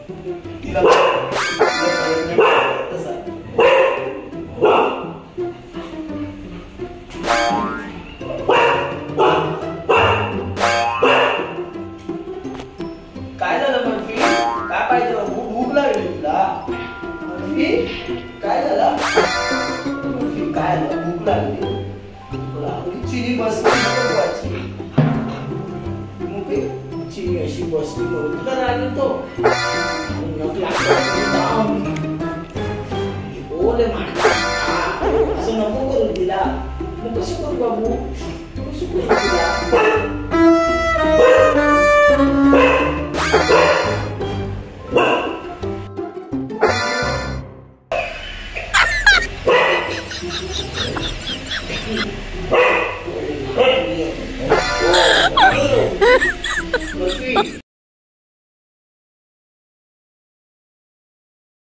तिला तसा काय झालं बर्फी? काय पाहिजे? भूक लागली तुला? बर्फी काय झालं? बर्फी काय झालं? भूक लागली तुला? चिनी बसली चिनी अशी बसली तुला राग येतो? बोले असं नको करू तिला. मग कशी करू बाबू? कशी करू तिला?